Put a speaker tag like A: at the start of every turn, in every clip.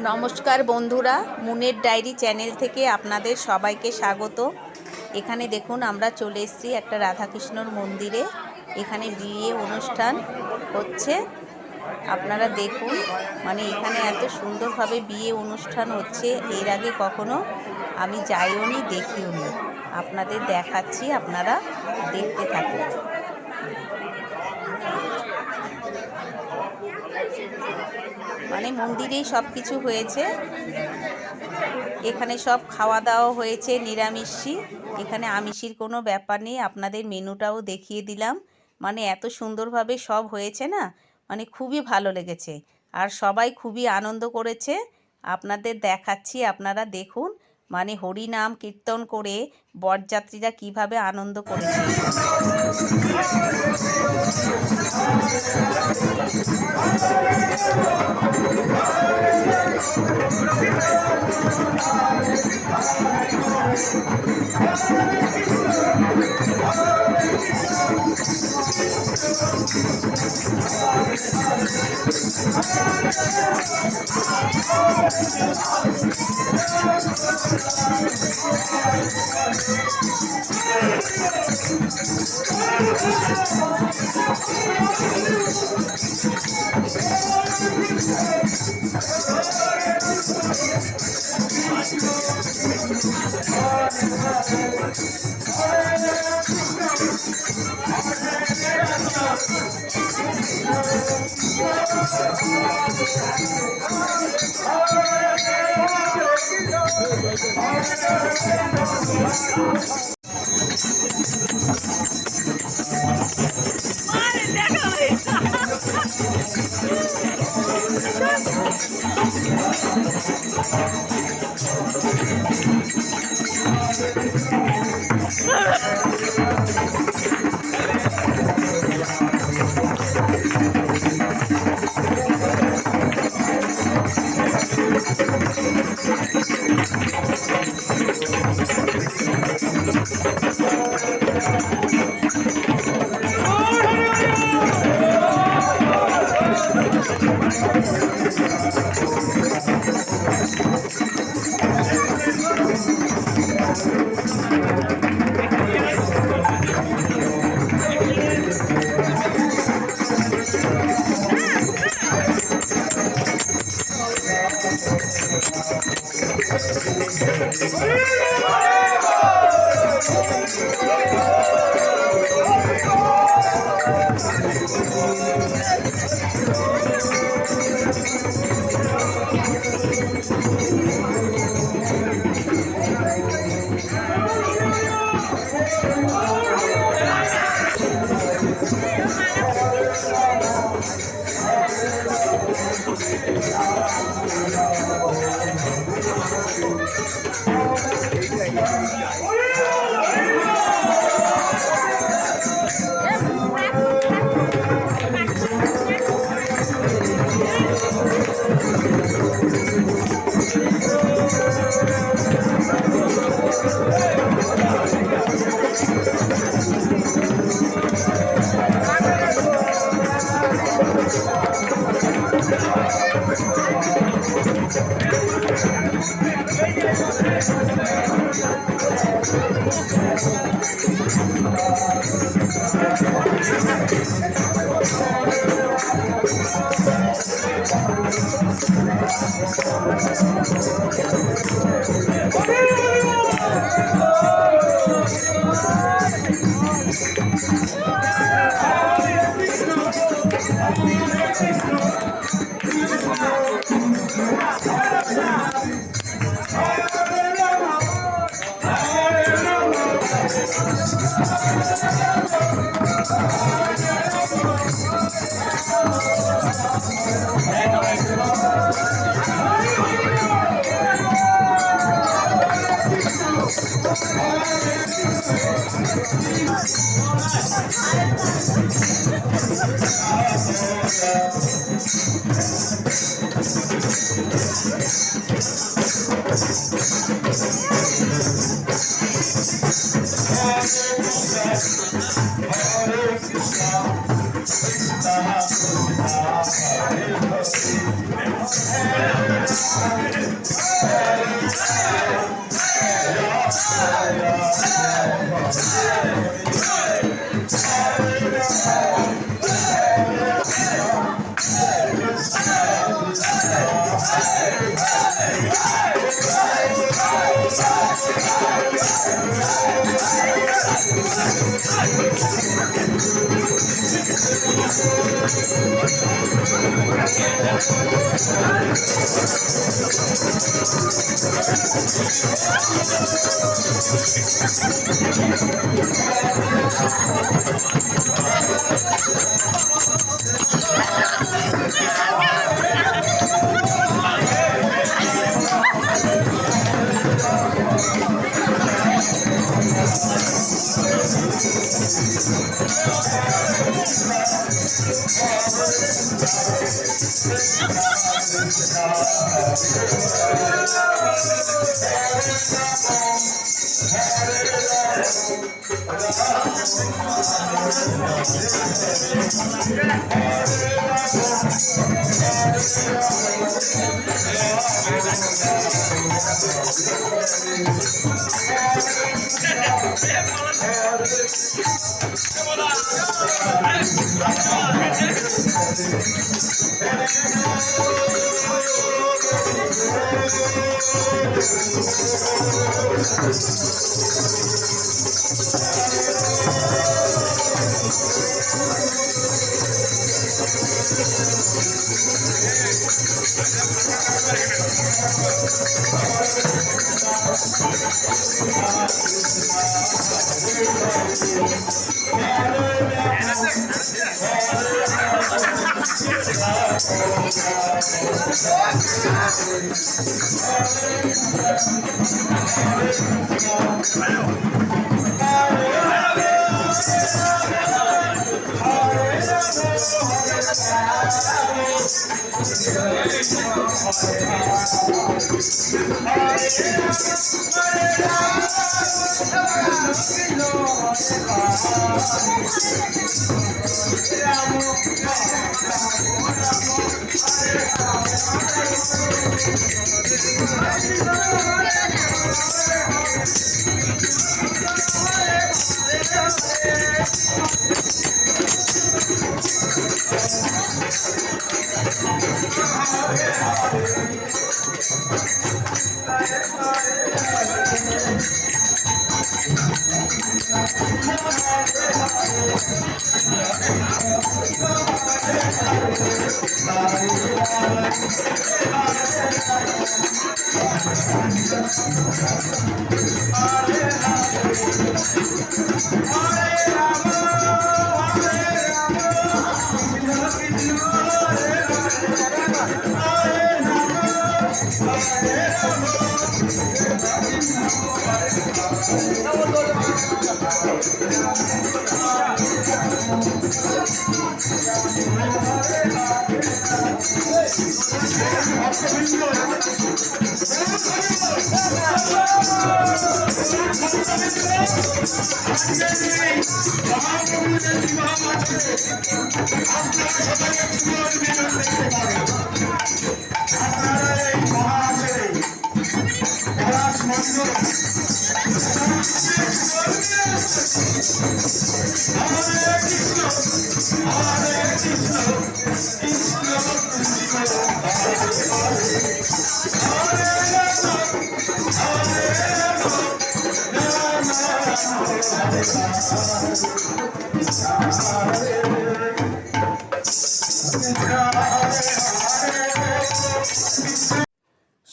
A: নমস্কার বন্ধুরা, মুনের diary channel থেকে আপনাদের সবাইকে স্বাগত। এখানে দেখুন আমরা চলে এসেছি একটা রাধাকৃষ্ণর মন্দিরে। এখানে বিয়ে অনুষ্ঠান হচ্ছে, আপনারা দেখুন। মানে এখানে এত সুন্দরভাবে বিয়ে অনুষ্ঠান হচ্ছে, এর আগে কখনো আমি যাইও নি, দেখিও নি। আপনাদের দেখাচ্ছি, আপনারা দেখতে থাকুন। মানে মন্দিরেই সব কিছু হয়েছে। এখানে সব খাওয়া দাওয়া হয়েছে নিরামিষই, এখানে আমিষের কোনো ব্যাপার নেই। আপনাদের মেনুটাও দেখিয়ে দিলাম। মানে এত সুন্দরভাবে সব হয়েছে না, মানে খুবই ভালো লেগেছে, আর সবাই খুবই আনন্দ করেছে। আপনাদের দেখাচ্ছি, আপনারা দেখুন। মানে হরিনাম কীর্তন করে বরযাত্রীরা কিভাবে আনন্দ করেছে।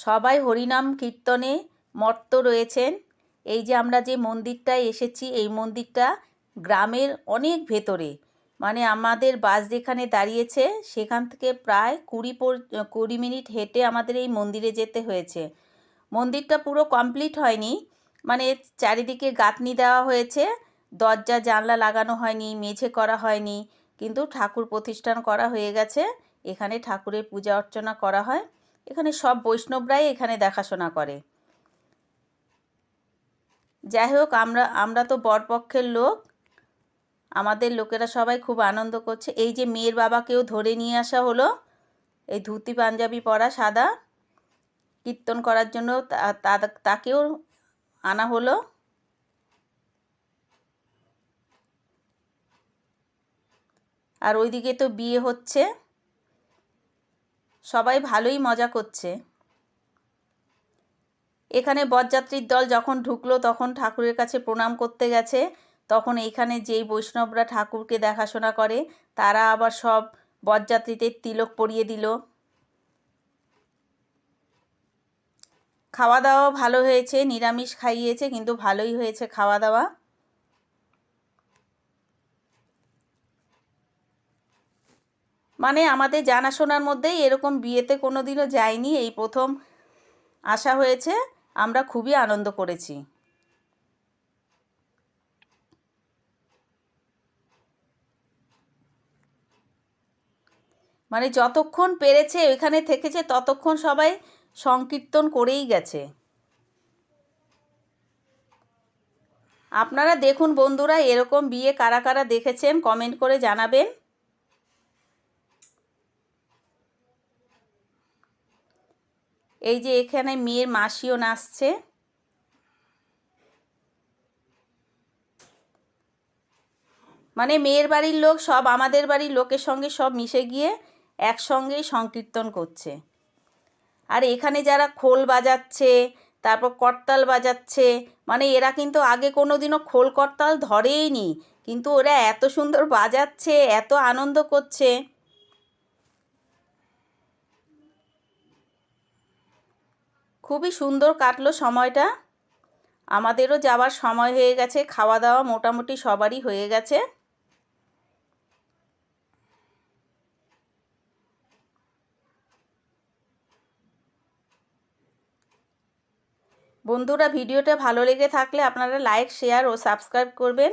A: সবাই হরিনাম কীর্তনে মত্ত রয়েছেন। এই যে আমরা যে মন্দিরটায় এসেছি, এই মন্দিরটা গ্রামের অনেক ভেতরে, মানে আমাদের বাস যেখানে দাঁড়িয়েছে সেখান থেকে প্রায় 20 মিনিট হেঁটে আমাদের এই মন্দিরে যেতে হয়েছে। মন্দিরটা পুরো কমপ্লিট হয়নি, মানে চারিদিকে গাঁথনি দেওয়া হয়েছে, দরজা জানলা লাগানো হয়নি, মেঝে করা হয়নি, কিন্তু ঠাকুর প্রতিষ্ঠান করা হয়ে গেছে। এখানে ঠাকুরের পূজা অর্চনা করা হয়। এখানে সব বৈষ্ণবরাই এখানে দেখাশোনা করে। যাই হোক, আমরা তো বরপক্ষের লোক, আমাদের লোকেরা সবাই খুব আনন্দ করছে। এই যে মেয়ের বাবাকেও ধরে নিয়ে আসা হলো, এই ধুতি পাঞ্জাবি পরা সাদা, কীর্তন করার জন্য তাকেও আনা হলো। আর ওইদিকে তো বিয়ে হচ্ছে, সবাই ভালোই মজা করছে। এখানে বরযাত্রীর দল যখন ঢুকলো তখন ঠাকুরের কাছে প্রণাম করতে গেছে, তখন এইখানে যেই বৈষ্ণবরা ঠাকুরকে দেখাশোনা করে তারা আবার সব বরযাত্রীদের তিলক পরিয়ে দিল। খাওয়া দাওয়া ভালো হয়েছে, নিরামিষ খাইয়েছে কিন্তু ভালোই হয়েছে খাওয়া দাওয়া। মানে আমাদের জানাশোনার মধ্যেই এরকম বিয়েতে কোনো দিনও যায়নি, এই প্রথম আসা হয়েছে। আমরা খুবই আনন্দ করেছি। মানে যতক্ষণ পেরেছে ওইখানে থেকেছে ততক্ষণ সবাই সংকীর্তন করেই গেছে। আপনারা দেখুন বন্ধুরা, এরকম বিয়ে কারা কারা দেখেছেন কমেন্ট করে জানাবেন। এই যে এখানে মেয়ের মাসিও নাচছে। মানে মেয়ের বাড়ির লোক সব আমাদের বাড়ির লোকের সঙ্গে সব মিশে গিয়ে একসঙ্গেই সংকীর্তন করছে। আর এখানে যারা খোল বাজাচ্ছে, তারপর করতাল বাজাচ্ছে, মানে এরা কিন্তু আগে কোনো দিনও খোল করতাল ধরেই নি, কিন্তু ওরা এত সুন্দর বাজাচ্ছে, এত আনন্দ করছে। খুবই সুন্দর কাটলো সময়টা। আমাদেরও যাওয়ার সময় হয়ে গেছে, খাওয়া দাওয়া মোটামুটি সবারই হয়ে গেছে। বন্ধুরা ভিডিওটা ভালো লেগে থাকলে আপনারা লাইক, শেয়ার ও সাবস্ক্রাইব করবেন।